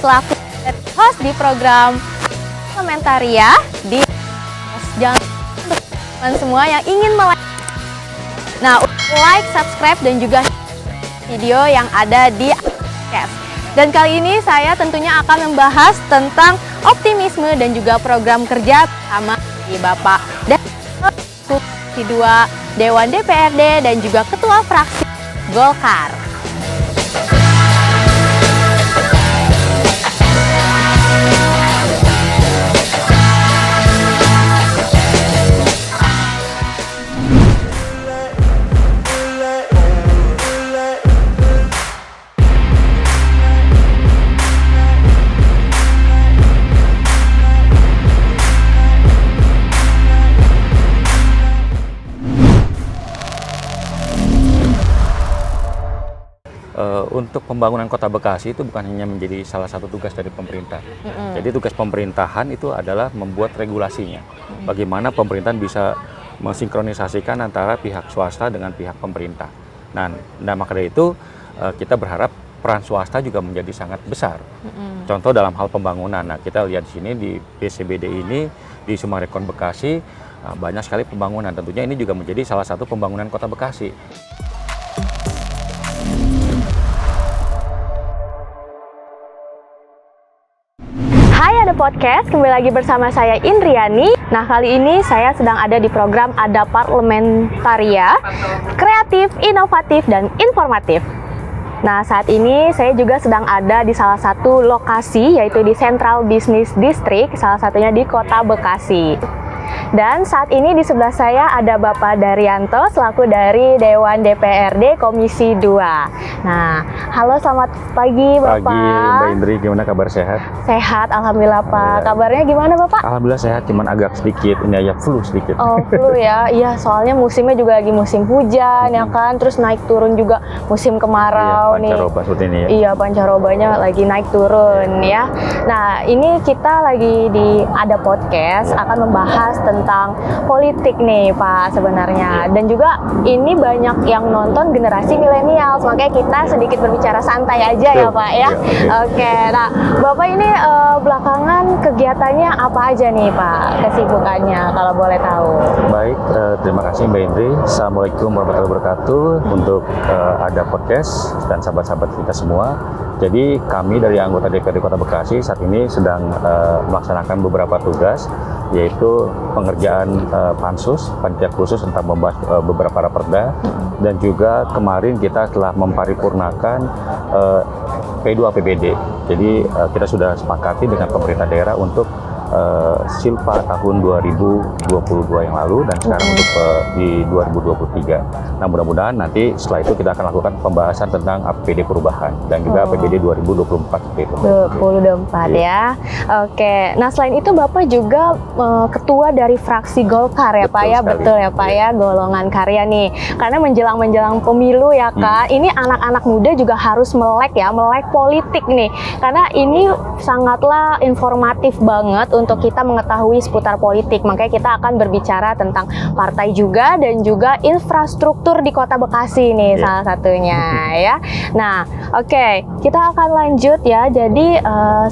selaku host di program Komentaria di jangan untuk teman semua yang ingin like, subscribe dan juga video yang ada di podcast. Dan kali ini saya tentunya akan membahas tentang optimisme dan juga program kerja bersama di Bapak dan Komisi 2 Dewan DPRD dan juga Ketua Fraksi Golkar. Untuk pembangunan Kota Bekasi itu bukan hanya menjadi salah satu tugas dari pemerintah. Jadi tugas pemerintahan itu adalah membuat regulasinya. Bagaimana pemerintahan bisa mensinkronisasikan antara pihak swasta dengan pihak pemerintah. Nah maka dari itu kita berharap peran swasta juga menjadi sangat besar. Contoh dalam hal pembangunan. Nah kita lihat di sini di PCBD ini di Sumarekon Bekasi banyak sekali pembangunan. Tentunya ini juga menjadi salah satu pembangunan Kota Bekasi. Podcast, kembali lagi bersama saya Indriani. Nah, kali ini saya sedang ada di program Ada Parlementaria, kreatif, inovatif, dan informatif. Nah, saat ini saya juga sedang ada di salah satu lokasi, yaitu di Central Business District, salah satunya di Kota Bekasi. Dan saat ini di sebelah saya ada Bapak Daryanto selaku dari Dewan DPRD Komisi 2. Nah, halo selamat pagi Bapak. Pagi Mbak Indri, gimana kabar, sehat? Sehat, Alhamdulillah Pak. Kabarnya gimana Bapak? Alhamdulillah sehat, cuman agak sedikit, ini aja flu sedikit. Oh flu ya, iya soalnya musimnya juga lagi musim hujan ya kan, terus naik turun juga musim kemarau nih. Pancaroba seperti ini ya. Iya, pancarobanya lagi naik turun ya. Nah ini kita lagi di Ada Podcast akan membahas tentang politik nih Pak sebenarnya, dan juga ini banyak yang nonton generasi milenial, makanya kita sedikit berbicara santai aja ya Pak ya. Oke, nah Bapak ini belakangan kegiatannya apa aja nih Pak, kesibukannya kalau boleh tahu? Baik, terima kasih Mbak Indri. Assalamualaikum warahmatullahi wabarakatuh untuk Ada Podcast dan sahabat-sahabat kita semua. Jadi kami dari anggota DPRD Kota Bekasi saat ini sedang melaksanakan beberapa tugas, yaitu pengerjaan pansus, panitia khusus tentang membahas beberapa raperda, dan juga kemarin kita telah memparipurnakan P2 APBD. Jadi kita sudah sepakati dengan pemerintah daerah untuk Silpa tahun 2022 yang lalu dan sekarang untuk di 2023. Nah mudah-mudahan nanti setelah itu kita akan lakukan pembahasan tentang APBD perubahan dan juga APBD 2024. 2024 ya. Oke. Nah selain itu Bapak juga ketua dari fraksi Golkar ya Pak ya. Betul ya Pak ya, golongan karya nih. Karena menjelang pemilu ya Kak, ini anak-anak muda juga harus melek politik nih. Karena ini sangatlah informatif banget untuk kita mengetahui seputar politik. Makanya kita akan berbicara tentang partai juga dan juga infrastruktur di Kota Bekasi nih salah satunya ya. Nah, oke, kita akan lanjut ya. Jadi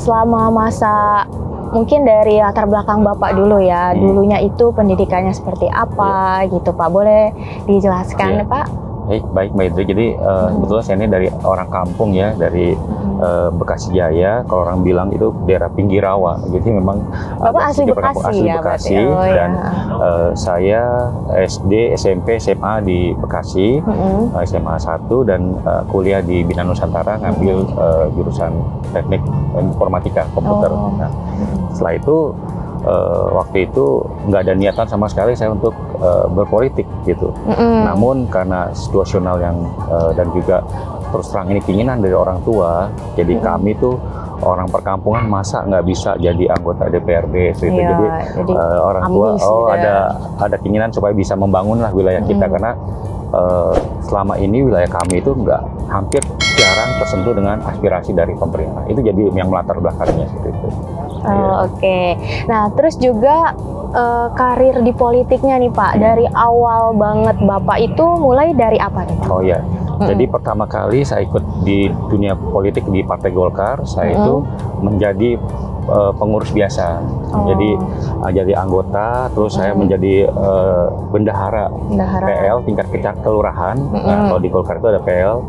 selama masa mungkin dari latar belakang Bapak dulu ya. Dulunya itu pendidikannya seperti apa gitu Pak. Boleh dijelaskan Pak? Baik Mbak Indri, jadi sebetulnya saya ini dari orang kampung ya, dari Bekasi Jaya, kalau orang bilang itu daerah pinggir rawa. Jadi memang Bapak asli Bekasi ya, Bekasi dan saya SD, SMP, SMA di Bekasi, SMA 1 dan kuliah di Bina Nusantara ngambil jurusan teknik informatika komputer. Nah, setelah itu waktu itu nggak ada niatan sama sekali saya untuk berpolitik gitu. Namun karena situasional yang dan juga terus terang ini keinginan dari orang tua, jadi kami tuh orang perkampungan masa nggak bisa jadi anggota DPRD gitu. Jadi orang tua ada keinginan supaya bisa membangunlah wilayah kita, karena selama ini wilayah kami itu hampir jarang tersentuh dengan aspirasi dari pemerintah. Itu jadi yang melatar belakangnya seperti itu. Oke. Nah, terus juga karir di politiknya nih Pak, dari awal banget Bapak itu mulai dari apa nih Pak? Oh ya, Jadi pertama kali saya ikut di dunia politik di Partai Golkar, saya itu menjadi pengurus biasa. Jadi anggota, terus saya menjadi bendahara PL tingkat kelurahan. Nah, kalau di Golkar itu ada PL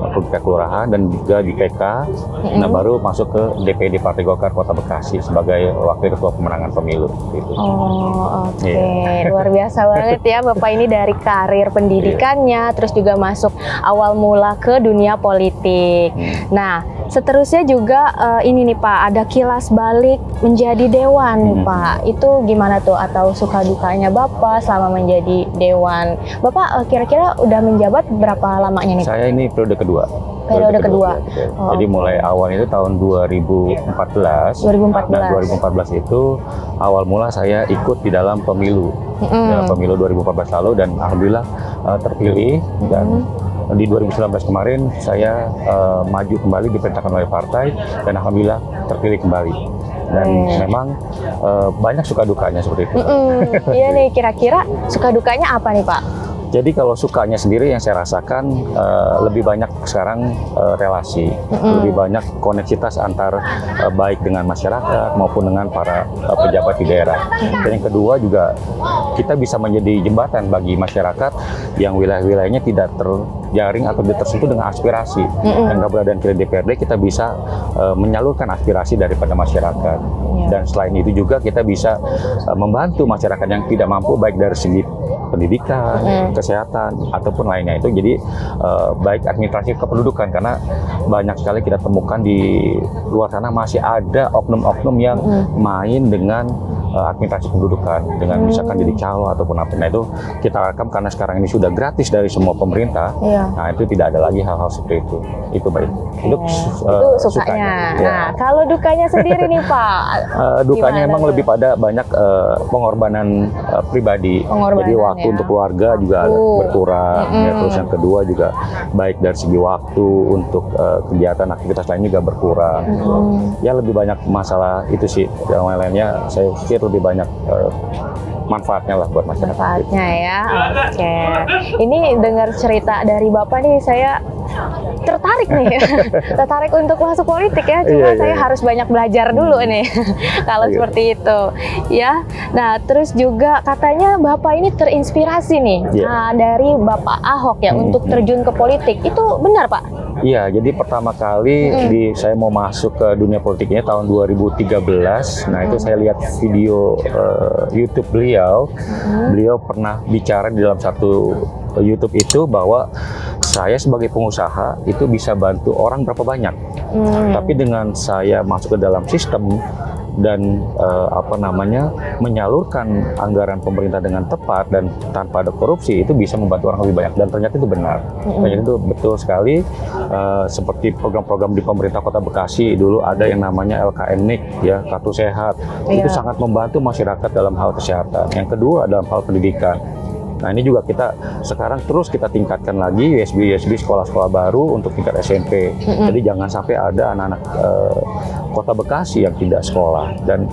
tingkat kelurahan dan juga di PK. Nah, baru masuk ke DPD Partai Golkar Kota Bekasi sebagai wakil ketua pemenangan pemilu. Gitu. Oke. Luar biasa banget ya Bapak ini, dari karir pendidikannya, terus juga masuk awal mula ke dunia politik. Nah, seterusnya juga ini nih Pak, ada kilas balik menjadi dewan nih Pak. Itu gimana tuh, atau suka dukanya Bapak selama menjadi dewan? Bapak kira-kira udah menjabat berapa lamanya nih Pak? Saya ini periode kedua. Periode kedua. Jadi mulai awal itu tahun 2014. 2014. Nah, 2014 itu awal mula saya ikut di dalam pemilu. Dalam pemilu 2014 lalu, dan alhamdulillah terpilih. Dan di 2019 kemarin saya maju kembali, diperintahkan oleh partai, dan alhamdulillah terpilih kembali. Dan memang banyak suka dukanya seperti itu. Iya nih, kira-kira suka dukanya apa nih Pak? Jadi kalau sukanya sendiri yang saya rasakan lebih banyak sekarang relasi, lebih banyak koneksitas antar baik dengan masyarakat maupun dengan para pejabat di daerah. Dan yang kedua juga kita bisa menjadi jembatan bagi masyarakat yang wilayah-wilayahnya tidak terjaring atau tidak tersentuh dengan aspirasi. Dan keberadaan kita di DPRD, kita bisa menyalurkan aspirasi daripada masyarakat. Dan selain itu juga kita bisa membantu masyarakat yang tidak mampu, baik dari segi pendidikan, kesehatan, ataupun lainnya itu. Jadi baik administrasi kependudukan, karena banyak sekali kita temukan di luar sana masih ada oknum-oknum yang main dengan administrasi kependudukan, dengan misalkan jadi calo ataupun apa. Nah, itu kita rekam karena sekarang ini sudah gratis dari semua pemerintah. Nah, itu tidak ada lagi hal-hal seperti itu. Itu baik. Itu sukanya. Nah, kalau dukanya sendiri nih Pak? Dukanya memang lebih pada banyak pengorbanan pribadi. Jadi waktu untuk keluarga juga berkurang. Ya, terus yang kedua juga baik dari segi waktu untuk kegiatan aktivitas lain juga berkurang. Ya, lebih banyak masalah itu sih. Yang lainnya saya pikir lebih banyak manfaatnya lah buat masyarakat. Manfaatnya ya. Oke. Ini dengar cerita dari Bapak nih, saya tertarik nih. Tertarik untuk masuk politik ya. Cuma saya harus banyak belajar dulu nih. Kalau seperti itu. Ya. Nah, terus juga katanya Bapak ini terinspirasi nih dari Bapak Ahok ya untuk terjun ke politik. Itu benar, Pak? Iya, jadi pertama kali saya mau masuk ke dunia politiknya tahun 2013. Nah, itu saya lihat video YouTube beliau. Beliau pernah bicara di dalam satu YouTube itu bahwa saya sebagai pengusaha itu bisa bantu orang berapa banyak. Tapi dengan saya masuk ke dalam sistem dan menyalurkan anggaran pemerintah dengan tepat dan tanpa ada korupsi, itu bisa membantu orang lebih banyak. Dan ternyata itu benar. Ternyata itu betul sekali. Seperti program-program di pemerintah Kota Bekasi dulu ada yang namanya LKN-NIK ya, Kartu Sehat. Itu sangat membantu masyarakat dalam hal kesehatan. Yang kedua dalam hal pendidikan. Nah, ini juga kita sekarang terus kita tingkatkan lagi USB sekolah-sekolah baru untuk tingkat SMP. Jadi jangan sampai ada anak-anak Kota Bekasi yang tidak sekolah. Dan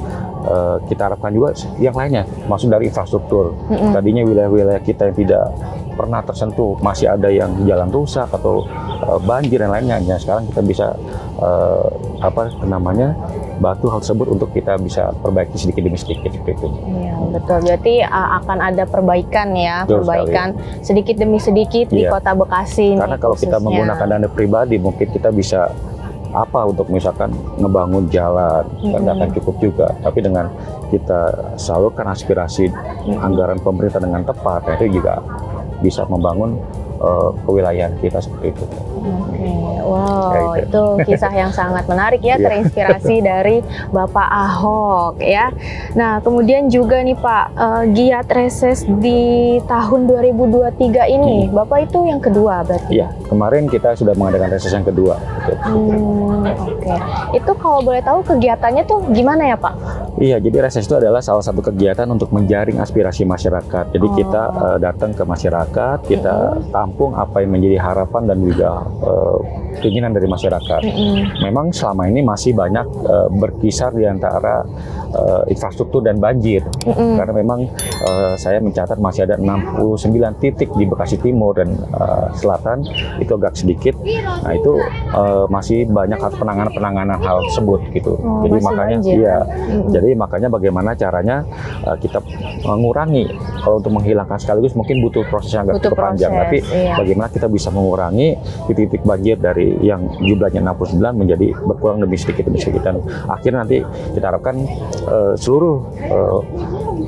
kita harapkan juga yang lainnya, maksud dari infrastruktur. Tadinya wilayah-wilayah kita yang tidak pernah tersentuh, masih ada yang jalan rusak atau banjir dan lainnya. Ya, sekarang kita bisa bantu hal tersebut untuk kita bisa perbaiki sedikit demi sedikit itu. Iya, betul. Berarti akan ada perbaikan ya, perbaikan sedikit demi sedikit di Kota Bekasi. Karena kalau kita menggunakan dana pribadi, mungkin kita bisa untuk misalkan ngebangun jalan, nggak akan cukup juga. Tapi dengan kita salurkan aspirasi anggaran pemerintah dengan tepat, itu juga bisa membangun kewilayahan kita seperti itu. Wow, itu kisah yang sangat menarik ya, terinspirasi dari Bapak Ahok ya. Nah, kemudian juga nih Pak, giat reses di tahun 2023 ini, Bapak itu yang kedua berarti? Iya, kemarin kita sudah mengadakan reses yang kedua. Oke. Itu kalau boleh tahu kegiatannya tuh gimana ya Pak? Iya, jadi reses itu adalah salah satu kegiatan untuk menjaring aspirasi masyarakat. Jadi kita datang ke masyarakat, kita tampung apa yang menjadi harapan dan juga keinginan dari masyarakat. Memang selama ini masih banyak berkisar di antara infrastruktur dan banjir. Karena memang saya mencatat masih ada 69 titik di Bekasi Timur dan Selatan, itu agak sedikit. Nah itu masih banyak penanganan hal tersebut gitu. Jadi makanya jadi makanya bagaimana caranya kita mengurangi, kalau untuk menghilangkan sekaligus mungkin butuh proses yang agak cukup panjang, tapi bagaimana kita bisa mengurangi titik-titik banjir dari yang jumlahnya 69 menjadi berkurang demi sedikit dan akhirnya nanti kita harapkan seluruh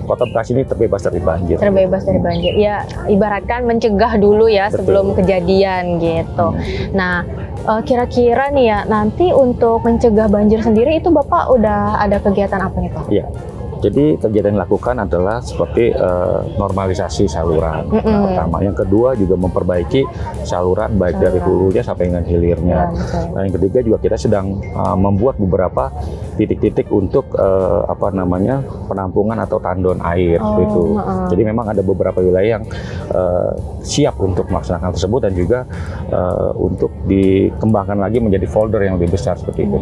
kota Bekasi ini terbebas dari banjir. Terbebas dari banjir. Ya, ibaratkan mencegah dulu ya sebelum kejadian gitu. Nah, kira-kira nih ya, nanti untuk mencegah banjir sendiri itu Bapak udah ada kegiatan apa nih Pak? Iya. Jadi kegiatan yang dilakukan adalah seperti normalisasi saluran. Yang pertama, yang kedua juga memperbaiki saluran baik dari hulunya sampai dengan hilirnya. Nah, yang ketiga juga kita sedang membuat beberapa titik-titik untuk penampungan atau tandon air itu. Jadi memang ada beberapa wilayah yang siap untuk melaksanakan tersebut dan juga untuk dikembangkan lagi menjadi folder yang lebih besar seperti itu.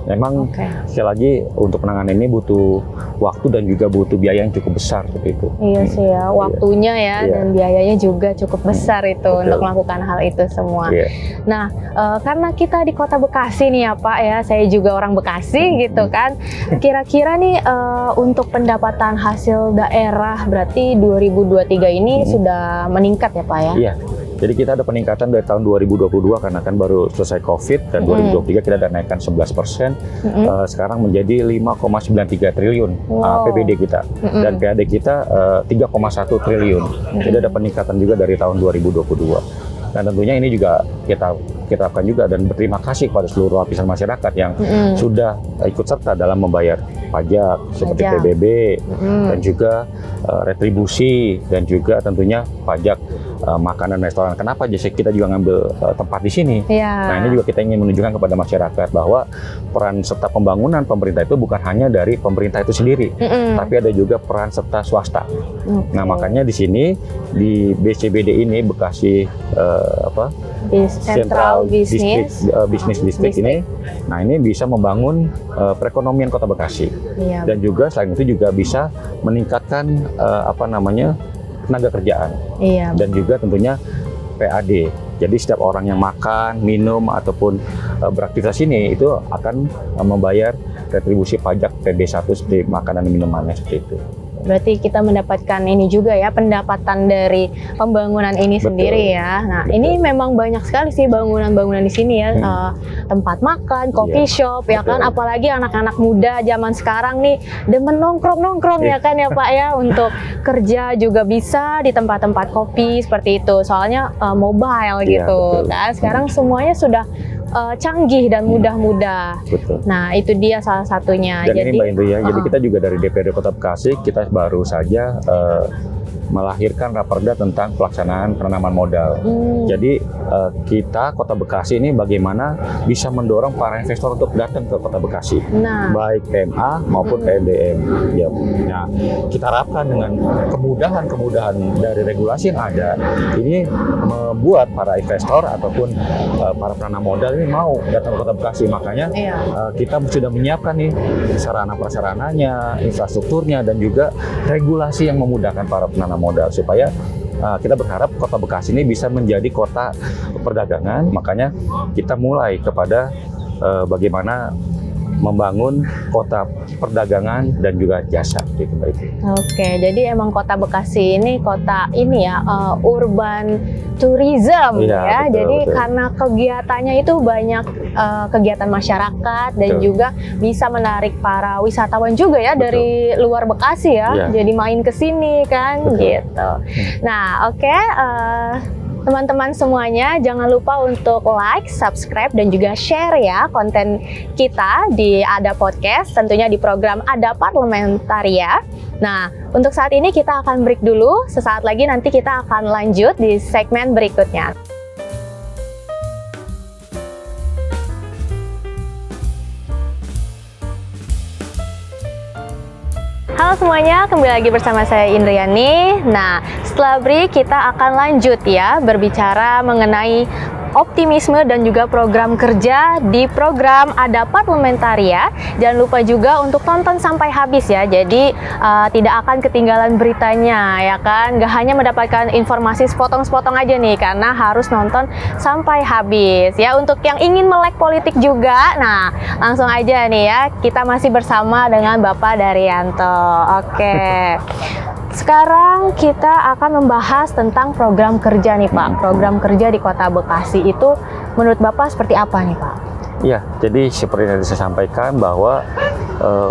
Memang sekali lagi untuk penanganan ini butuh waktu dan juga butuh biaya yang cukup besar seperti itu. Iya sih ya, waktunya dan biayanya juga cukup besar itu untuk melakukan hal itu semua. Nah, karena kita di Kota Bekasi nih ya Pak ya, saya juga orang Bekasi gitu kan. Kira-kira nih untuk pendapatan hasil daerah berarti 2023 ini sudah meningkat ya Pak ya? Iya. Jadi kita ada peningkatan dari tahun 2022 karena kan baru selesai COVID dan 2023 kita ada naikkan 11%. Sekarang menjadi 5,93 triliun APBD kita dan PAD kita 3,1 triliun. Jadi ada peningkatan juga dari tahun 2022. Dan tentunya ini juga kita harapkan juga dan berterima kasih kepada seluruh lapisan masyarakat yang sudah ikut serta dalam membayar pajak seperti PBB dan juga retribusi dan juga tentunya pajak makanan restoran. Kenapa kita juga ngambil tempat di sini? Nah ini juga kita ingin menunjukkan kepada masyarakat bahwa peran serta pembangunan pemerintah itu bukan hanya dari pemerintah itu sendiri, tapi ada juga peran serta swasta. Nah makanya di sini di BCBD ini Bekasi Central Business District ini, nah ini bisa membangun perekonomian Kota Bekasi dan juga selain itu juga bisa meningkatkan tenaga kerjaan dan juga tentunya PAD. Jadi setiap orang yang makan, minum ataupun beraktivitas ini itu akan membayar retribusi pajak PB1 seperti makanan dan minumannya seperti itu. Berarti kita mendapatkan ini juga ya, pendapatan dari pembangunan ini sendiri ya. Nah, ini memang banyak sekali sih bangunan-bangunan di sini ya. Tempat makan, coffee shop ya kan, apalagi anak-anak muda zaman sekarang nih demen nongkrong-nongkrong ya kan ya Pak ya, untuk kerja juga bisa di tempat-tempat kopi seperti itu. Soalnya mobile gitu kan. Sekarang semuanya sudah canggih dan mudah-mudah. Nah, itu dia salah satunya. Dan ini Mbak Indri ya, jadi kita juga dari DPRD Kota Bekasi, kita baru saja melahirkan raperda tentang pelaksanaan penanaman modal. Jadi kita Kota Bekasi ini bagaimana bisa mendorong para investor untuk datang ke Kota Bekasi, baik PMA maupun PMDM. Nah, kita harapkan dengan kemudahan dari regulasi yang ada, ini membuat para investor ataupun para penanam modal ini mau datang ke Kota Bekasi. Makanya kita sudah menyiapkan nih sarana prasarananya, infrastrukturnya, dan juga regulasi yang memudahkan para penanam modal supaya kita berharap Kota Bekasi ini bisa menjadi kota perdagangan. Makanya kita mulai kepada bagaimana membangun kota perdagangan dan juga jasa gitu Mbak Iti. Oke, jadi emang Kota Bekasi ini kota ini ya urban tourism ya. Jadi karena kegiatannya itu banyak kegiatan masyarakat dan juga bisa menarik para wisatawan juga ya dari luar Bekasi ya. Jadi main ke sini kan gitu. Nah, teman-teman semuanya, jangan lupa untuk like, subscribe, dan juga share ya konten kita di Ada Podcast, tentunya di program Ada Parlementaria. Nah, untuk saat ini kita akan break dulu. Sesaat lagi nanti kita akan lanjut di segmen berikutnya. Halo semuanya, kembali lagi bersama saya Indriani. Nah, setelah break kita akan lanjut ya berbicara mengenai optimisme dan juga program kerja di program Ada Parlementaria. Jangan lupa juga untuk tonton sampai habis ya. Jadi tidak akan ketinggalan beritanya ya kan. Gak hanya mendapatkan informasi sepotong-sepotong aja nih, karena harus nonton sampai habis ya. Untuk yang ingin melek politik juga, nah langsung aja nih ya. Kita masih bersama dengan Bapak Daryanto. Oke. Sekarang kita akan membahas tentang program kerja nih Pak. Program kerja di Kota Bekasi itu menurut Bapak seperti apa nih Pak? Ya, jadi seperti yang saya sampaikan bahwa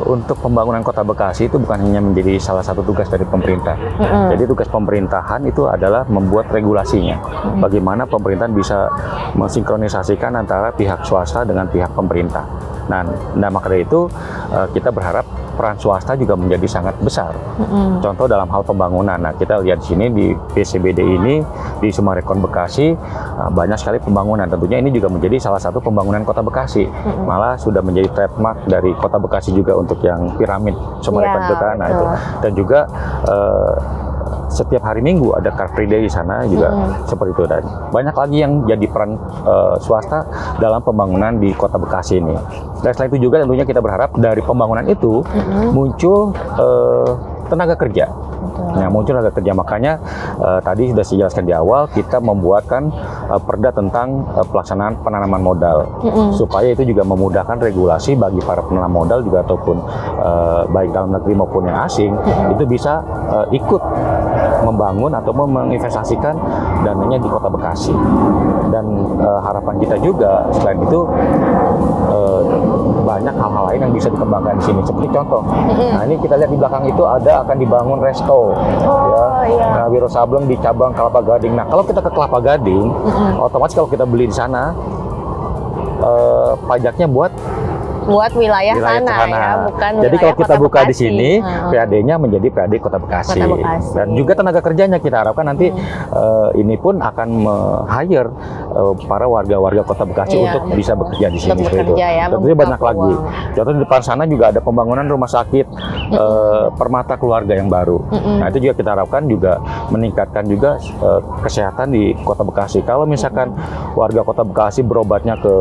untuk pembangunan Kota Bekasi itu bukan hanya menjadi salah satu tugas dari pemerintah. Jadi tugas pemerintahan itu adalah membuat regulasinya. Bagaimana pemerintahan bisa mensinkronisasikan antara pihak swasta dengan pihak pemerintah. Nah maka dari itu kita berharap peran swasta juga menjadi sangat besar. Contoh dalam hal pembangunan. Nah, kita lihat di sini di PCBD ini di Sumarekon Bekasi banyak sekali pembangunan. Tentunya ini juga menjadi salah satu pembangunan Kota Bekasi. Malah sudah menjadi trademark dari Kota Bekasi juga untuk yang piramid Sumarekon Bekasi. Nah, itu. Dan juga setiap hari Minggu ada Car Free Day di sana juga seperti itu. Dan banyak lagi yang jadi peran swasta dalam pembangunan di Kota Bekasi ini. Dan selain itu juga tentunya kita berharap dari pembangunan itu muncul tenaga kerja. Nah, muncul tenaga kerja, makanya tadi sudah saya jelaskan di awal, kita membuatkan perda tentang pelaksanaan penanaman modal, supaya itu juga memudahkan regulasi bagi para penanam modal juga, ataupun baik dalam negeri maupun yang asing, itu bisa ikut membangun atau menginvestasikan dananya di Kota Bekasi. Dan harapan kita juga selain itu banyak hal-hal lain yang bisa dikembangkan di sini. Seperti contoh, nah ini kita lihat di belakang itu akan dibangun resto, Nah, Wiro Sableng di cabang Kelapa Gading. Nah, kalau kita ke Kelapa Gading, otomatis kalau kita beli di sana, pajaknya buat wilayah sana. Ya, bukan jadi kalau kita Kota buka Bekasi. di sini, PAD-nya menjadi PAD Kota Bekasi. Dan juga tenaga kerjanya kita harapkan nanti ini pun akan hire para warga-warga Kota Bekasi untuk bisa bekerja di sini. Ya, tentunya banyak lagi. Contoh di depan sana juga ada pembangunan rumah sakit Permata Keluarga yang baru. Nah, itu juga kita harapkan juga meningkatkan juga kesehatan di Kota Bekasi. Kalau misalkan warga Kota Bekasi berobatnya ke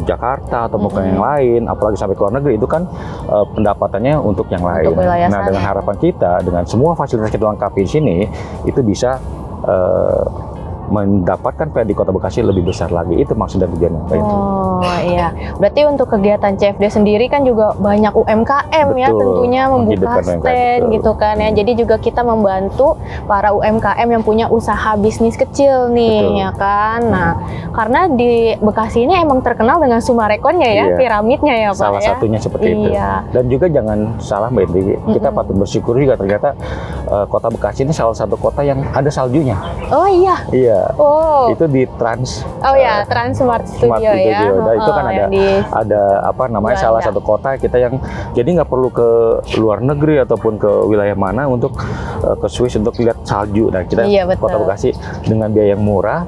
Jakarta atau bukan yang lain, apalagi sampai ke luar negeri, itu kan pendapatannya untuk yang lain. Nah, dengan harapan kita, dengan semua fasilitas kita lengkapi di sini, itu bisa mendapatkan PAD Kota Bekasi lebih besar lagi. Itu maksud dan tujuannya. Oh iya, berarti untuk kegiatan CFD sendiri kan juga banyak UMKM ya, tentunya membuka stand gitu kan ya. Jadi juga kita membantu para UMKM yang punya usaha bisnis kecil nih, ya kan. Nah, karena di Bekasi ini emang terkenal dengan Sumarekonnya ya, piramidnya ya Pak. Salah satunya seperti itu. Dan juga jangan salah Mbak Indri, kita patut bersyukur juga ternyata Kota Bekasi ini salah satu kota yang ada saljunya. Oh iya. Iya. Itu di Trans. Trans Smart Studio ya. Nah, itu kan ada apa namanya, salah satu kota kita yang jadi nggak perlu ke luar negeri ataupun ke wilayah mana untuk ke Swiss untuk lihat salju. Nah, kita Kota Bekasi dengan biaya yang murah,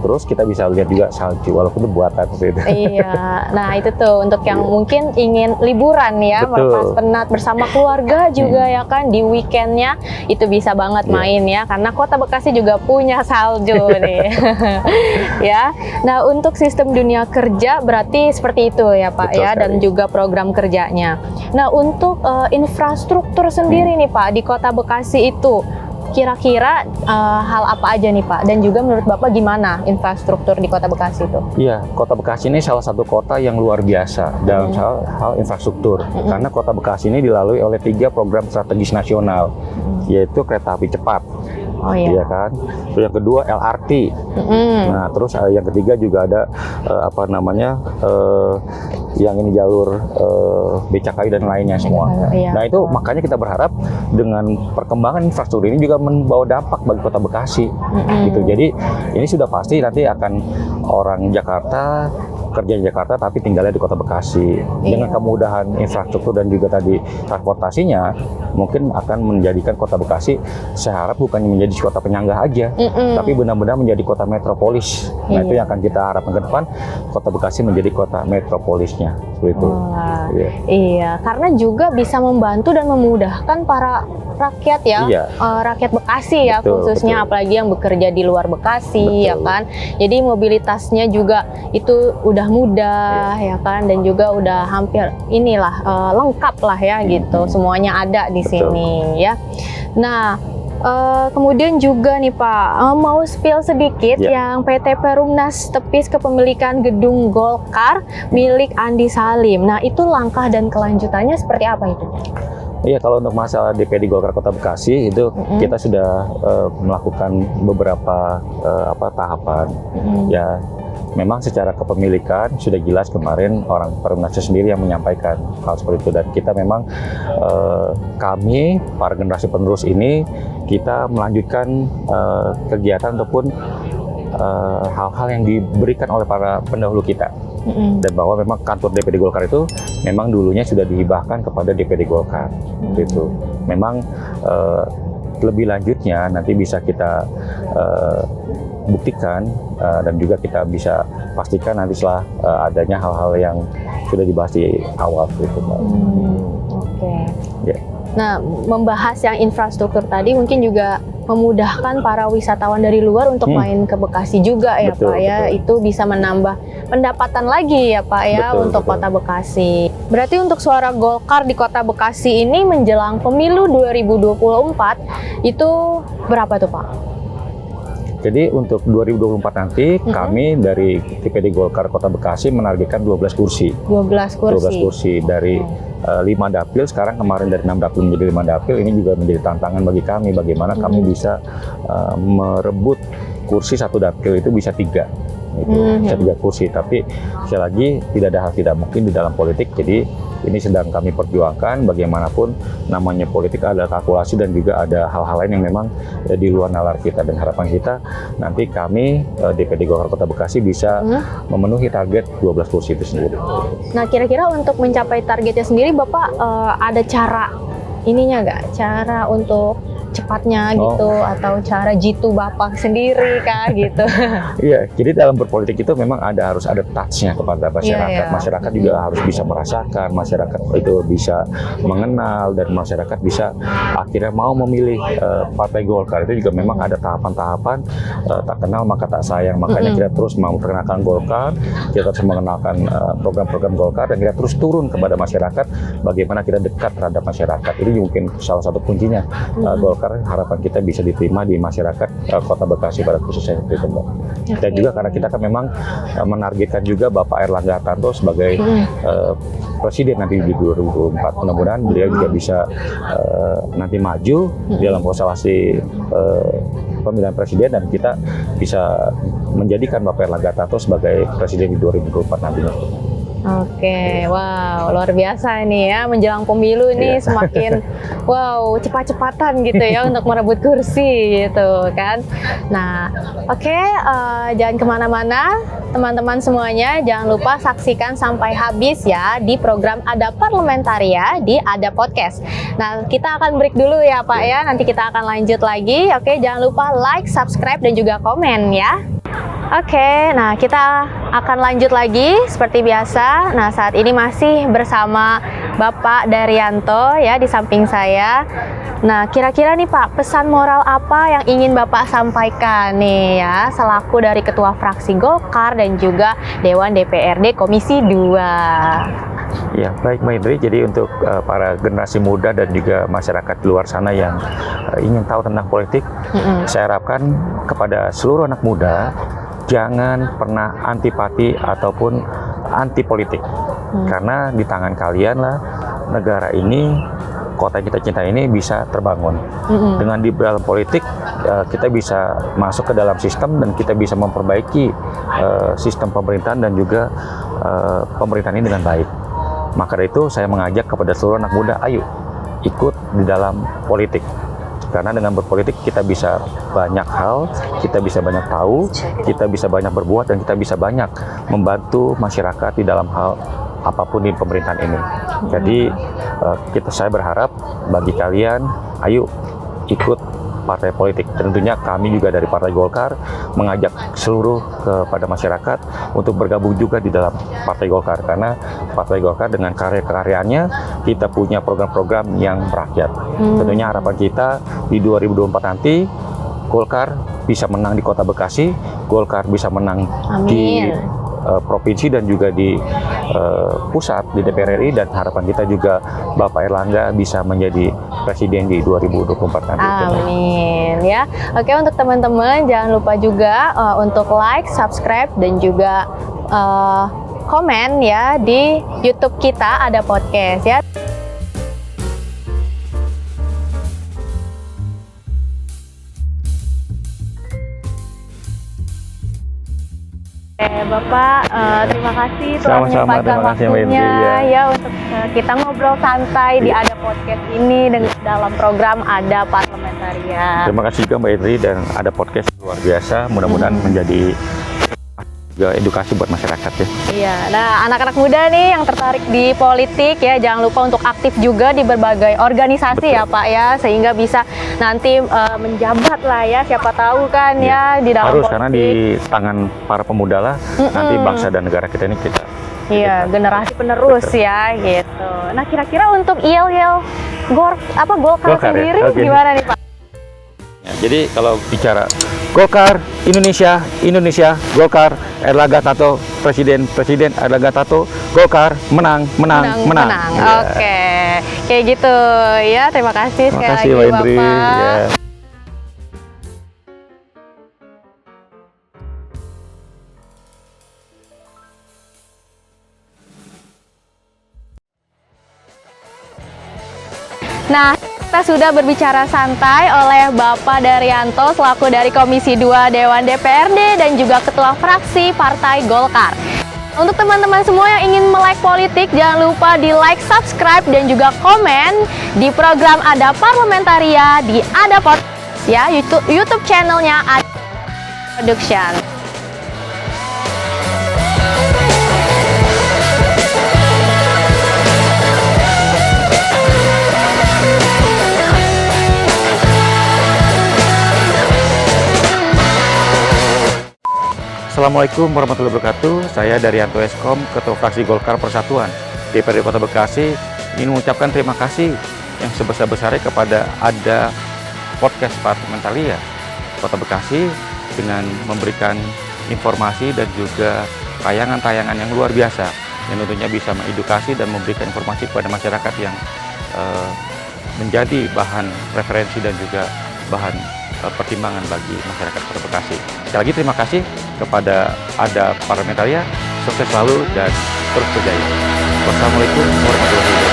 terus kita bisa lihat juga salju walaupun itu buatan gitu. Iya. Nah, itu tuh untuk yang mungkin ingin liburan ya, melepas penat bersama keluarga juga ya kan, di weekendnya itu bisa banget main ya, karena Kota Bekasi juga punya salju nih. Ya. Nah, untuk sistem dunia kerja berarti seperti itu ya Pak ya, dan juga program kerjanya. Nah, untuk infrastruktur sendiri nih Pak di Kota Bekasi itu kira-kira hal apa aja nih Pak? Dan juga menurut Bapak gimana infrastruktur di Kota Bekasi itu? Iya, Kota Bekasi ini salah satu kota yang luar biasa dalam hal infrastruktur. Karena Kota Bekasi ini dilalui oleh 3 program strategis nasional, yaitu kereta api cepat. Iya kan. Terus yang kedua LRT. Nah, terus yang ketiga juga ada yang ini jalur BCKI dan lainnya semua. Nah, itu makanya kita berharap dengan perkembangan infrastruktur ini juga membawa dampak bagi Kota Bekasi. Gitu. Jadi ini sudah pasti nanti akan orang Jakarta kerja di Jakarta tapi tinggalnya di Kota Bekasi. Dengan kemudahan infrastruktur dan juga tadi transportasinya, mungkin akan menjadikan Kota Bekasi, saya harap bukan menjadi kota penyangga aja, tapi benar-benar menjadi kota metropolis. Nah, itu yang akan kita harapkan ke depan, Kota Bekasi menjadi kota metropolisnya. Seperti itu. Iya, karena juga bisa membantu dan memudahkan para rakyat ya, Iya. Rakyat Bekasi ya, Betul, khususnya betul. apalagi yang bekerja di luar Bekasi, ya Betul. kan. Jadi mobilitasnya juga itu udah mudah, ya kan, dan juga udah hampir inilah lengkap lah ya gitu, semuanya ada di Betul. sini ya. Nah, kemudian juga nih Pak, mau spill sedikit yang PT Perumnas Tepis Kepemilikan Gedung Golkar milik Andi Salim. Nah, itu langkah dan kelanjutannya seperti apa itu? Iya, kalau untuk masalah DPD Golkar Kota Bekasi itu kita sudah melakukan beberapa tahapan. Ya, memang secara kepemilikan sudah jelas kemarin orang Perumnas sendiri yang menyampaikan hal seperti itu, dan kita memang kami para generasi penerus ini kita melanjutkan kegiatan ataupun hal-hal yang diberikan oleh para pendahulu kita. Dan bahwa memang kantor DPD Golkar itu memang dulunya sudah dihibahkan kepada DPD Golkar. Gitu. Memang lebih lanjutnya nanti bisa kita buktikan dan juga kita bisa pastikan nanti setelah adanya hal-hal yang sudah dibahas di awal gitu, Mbak. Oke. Ya. Nah, membahas yang infrastruktur tadi mungkin juga memudahkan para wisatawan dari luar untuk main ke Bekasi juga ya, Betul, Pak ya. betul. Itu bisa menambah pendapatan lagi ya, Pak ya, Betul, untuk betul. Kota Bekasi. Berarti untuk suara Golkar di Kota Bekasi ini menjelang pemilu 2024 itu berapa tuh, Pak? Jadi untuk 2024 nanti kami dari DPD Golkar Kota Bekasi menargetkan 12 kursi. 12 kursi. 12 kursi dari 5 dapil, sekarang kemarin dari 6 dapil menjadi 5 dapil. Ini juga menjadi tantangan bagi kami, bagaimana kami bisa merebut kursi 1 dapil itu bisa 3 gitu. Bisa 3 kursi, tapi sekali lagi tidak ada hal tidak mungkin di dalam politik. Jadi ini sedang kami perjuangkan, bagaimanapun namanya politik ada kalkulasi dan juga ada hal-hal lain yang memang di luar nalar kita, dan harapan kita nanti kami DPD Golkar Kota Bekasi bisa memenuhi target 12 kursi itu sendiri. Nah, kira-kira untuk mencapai targetnya sendiri, Bapak ada cara ininya nggak? Cara untuk cepatnya gitu, atau cara jitu Bapak sendiri kah gitu? Iya, jadi dalam berpolitik itu memang harus ada touch-nya kepada masyarakat. Iya. Masyarakat juga harus bisa merasakan, masyarakat itu bisa mengenal, dan masyarakat bisa akhirnya mau memilih Partai Golkar. Itu juga memang ada tahapan-tahapan, tak kenal maka tak sayang. Makanya kita terus mau memperkenalkan Golkar, kita terus mengenalkan program-program Golkar, dan kita terus turun kepada masyarakat, bagaimana kita dekat terhadap masyarakat. Ini mungkin salah satu kuncinya. Golkar harapan kita bisa diterima di masyarakat Kota Bekasi pada khususnya itu, Mbak. Dan juga karena kita kan memang menargetkan juga Bapak Airlangga Hartarto sebagai presiden nanti di 2024. Mudah-mudahan beliau juga bisa nanti maju dalam konstelasi pemilihan presiden, dan kita bisa menjadikan Bapak Airlangga Hartarto sebagai presiden di 2024 nantinya. Oke, wow, luar biasa nih ya, menjelang pemilu nih semakin wow, cepat-cepatan gitu ya untuk merebut kursi gitu kan. Nah, oke, jangan kemana-mana teman-teman semuanya, jangan lupa saksikan sampai habis ya di program Ada Parlamentaria di Ada Podcast. Nah, kita akan break dulu ya Pak ya, nanti kita akan lanjut lagi. Oke, jangan lupa like, subscribe, dan juga komen ya. Oke, nah kita akan lanjut lagi seperti biasa. Nah, saat ini masih bersama Bapak Daryanto ya di samping saya. Nah, kira-kira nih Pak, pesan moral apa yang ingin Bapak sampaikan nih ya selaku dari Ketua Fraksi Golkar dan juga Dewan DPRD Komisi 2? Ya, baik Mbak Indri. Jadi untuk para generasi muda dan juga masyarakat di luar sana yang ingin tahu tentang politik, saya harapkan kepada seluruh anak muda, jangan pernah antipati ataupun anti politik. Karena di tangan kalian lah negara ini, kota yang kita cintai ini bisa terbangun. Dengan di dalam politik, kita bisa masuk ke dalam sistem dan kita bisa memperbaiki sistem pemerintahan dan juga pemerintahan ini dengan baik. Maka dari itu saya mengajak kepada seluruh anak muda, ayo ikut di dalam politik. Karena dengan berpolitik kita bisa banyak hal, kita bisa banyak tahu, kita bisa banyak berbuat, dan kita bisa banyak membantu masyarakat di dalam hal apapun di pemerintahan ini. Jadi saya berharap bagi kalian, ayo ikut partai politik. Tentunya kami juga dari Partai Golkar mengajak seluruh kepada masyarakat untuk bergabung juga di dalam Partai Golkar, karena Partai Golkar dengan karya-karyanya kita punya program-program yang merakyat. Tentunya harapan kita di 2024 nanti Golkar bisa menang di Kota Bekasi, Golkar bisa menang di provinsi dan juga di pusat di DPR RI, dan harapan kita juga Bapak Erlangga bisa menjadi presiden di 2024 nanti. Amin ya. Oke, untuk teman-teman jangan lupa juga untuk like, subscribe dan juga komen ya di YouTube kita Ada Podcast ya. Bapak, terima kasih telah menyempatkan waktunya ya untuk kita ngobrol santai di Ada Podcast ini dalam program Ada Parlementaria. Terima kasih juga Mbak Indri, dan Ada Podcast luar biasa, mudah-mudahan menjadi juga edukasi buat masyarakat ya. Iya, nah anak-anak muda nih yang tertarik di politik ya, jangan lupa untuk aktif juga di berbagai organisasi. Betul. Ya Pak ya, sehingga bisa nanti menjabat lah ya, siapa tahu kan ya di dalam harus politik. Karena di tangan para pemuda lah nanti bangsa dan negara kita ini kita. Iya, generasi penerus. Betul. Ya gitu. Nah kira-kira untuk yel-yel Golkar sendiri ya? Gimana nih Pak? Ya, jadi kalau bicara Golkar, Indonesia, Golkar, Erlangga Tato, Presiden, Erlangga Tato, Golkar, menang. Ya. Oke, kayak gitu ya. Terima kasih sekali lagi Indri. Bapak. Ya. Nah, kita sudah berbicara santai oleh Bapak Daryanto selaku dari Komisi 2 Dewan DPRD dan juga Ketua Fraksi Partai Golkar. Untuk teman-teman semua yang ingin melek politik, jangan lupa di like, subscribe, dan juga komen di program Ada Parlementaria di Ada Podcast ya, YouTube channelnya Ada Production. Assalamualaikum warahmatullahi wabarakatuh. Saya Daryanto Eskom, Ketua Fraksi Golkar Persatuan DPRD Kota Bekasi, ingin mengucapkan terima kasih yang sebesar-besarnya kepada Ada Podcast Parlementaria Kota Bekasi dengan memberikan informasi dan juga tayangan-tayangan yang luar biasa yang tentunya bisa mengedukasi dan memberikan informasi kepada masyarakat yang menjadi bahan referensi dan juga bahan pertimbangan bagi masyarakat Kota Bekasi. Sekali lagi terima kasih kepada Ada Parlementaria, sukses selalu dan terus berjaya. Wassalamualaikum warahmatullahi wabarakatuh.